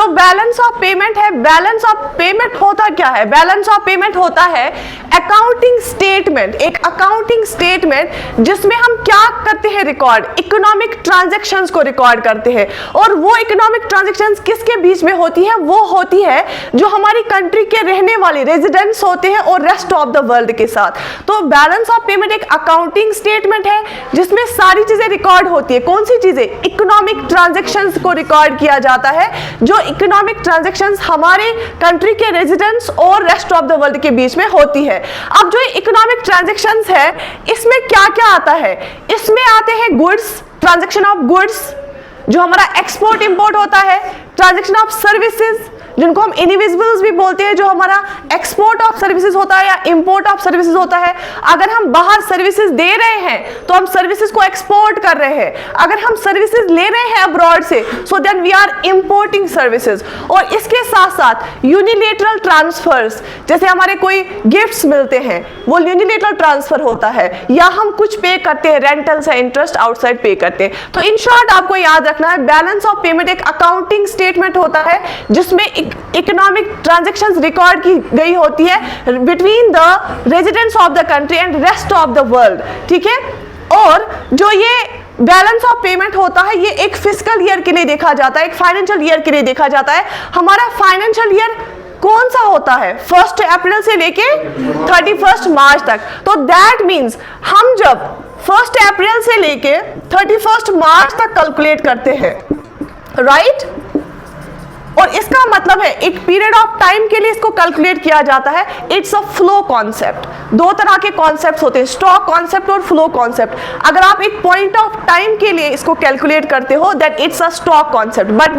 जो balance of payment है, balance of payment होता क्या है? बैलेंस ऑफ पेमेंट होता है अकाउंटिंग स्टेटमेंट, एक अकाउंटिंग स्टेटमेंट जिसमें हम क्या करते हैं? रिकॉर्ड, इकोनॉमिक ट्रांजैक्शंस को रिकॉर्ड करते हैं। और वो इकोनॉमिक ट्रांजैक्शंस किसके बीच में होती है? वो होती है जो हमारी कंट्री के रहने वाले रेजिडेंट्स होते हैं और रेस्ट ऑफ द वर्ल्ड के साथ। तो बैलेंस ऑफ पेमेंट एक अकाउंटिंग स्टेटमेंट है जिसमें सारी चीजें रिकॉर्ड होती है। कौन सी चीजें? इकोनॉमिक ट्रांजैक्शंस को रिकॉर्ड किया जाता है, जो इकोनॉमिक ट्रांजैक्शंस हमारे कंट्री के रेजिडेंट्स और रेस्ट ऑफ द वर्ल्ड के बीच में होती है। अब जो इकोनॉमिक ट्रांजैक्शंस है, इसमें क्या क्या आता है? इसमें आते हैं गुड्स, ट्रांजैक्शन ऑफ गुड्स जो हमारा एक्सपोर्ट इंपोर्ट होता है, ट्रांजैक्शन ऑफ सर्विसेज जिनको हम इनविजिबल्स भी बोलते हैं, जो हमारा एक्सपोर्ट ऑफ सर्विसेज होता है या इंपोर्ट ऑफ सर्विसेज होता है। अगर हम बाहर सर्विसेज दे रहे हैं तो हम सर्विसेज को एक्सपोर्ट कर रहे हैं। अगर हम सर्विसेज ले रहे हैं अब्रॉड से, so then we are importing services. और इसके साथ साथ यूनिलेटरल ट्रांसफर्स, जैसे हमारे कोई गिफ्ट्स मिलते हैं वो यूनिलेटरल ट्रांसफर होता है, या हम कुछ पे करते हैं, रेंटल्स या इंटरेस्ट आउटसाइड पे करते हैं। तो इन शॉर्ट आपको याद रखना है, बैलेंस ऑफ पेमेंट एक अकाउंटिंग स्टेटमेंट होता है जिसमें इकोनॉमिक ट्रांजैक्शंस रिकॉर्ड की गई होती है between the residents of the country and rest of the world, ठीक है। और जो ये बैलेंस ऑफ पेमेंट होता है ये एक फिस्कल ईयर के लिए देखा जाता है, एक फाइनेंशियल ईयर के लिए देखा जाता है। हमारा फाइनेंशियल ईयर कौन सा होता है? 1 अप्रैल से लेके 31 मार्च तक। तो दैट मीन्स हम जब 1 अप्रैल से लेके 31 मार्च तक कैलकुलेट करते हैं, राइट? और इसका मतलब है एक पीरियड ऑफ टाइम के लिए इसको कैलकुलेट किया जाता है। It's a flow concept. दो तरह के कॉन्सेप्ट्स होते हैं, स्टॉक कॉन्सेप्ट और फ्लो कॉन्सेप्ट। अगर आप एक पॉइंट ऑफ टाइम के लिए इसको कैलकुलेट करते हो that it's a stock concept, but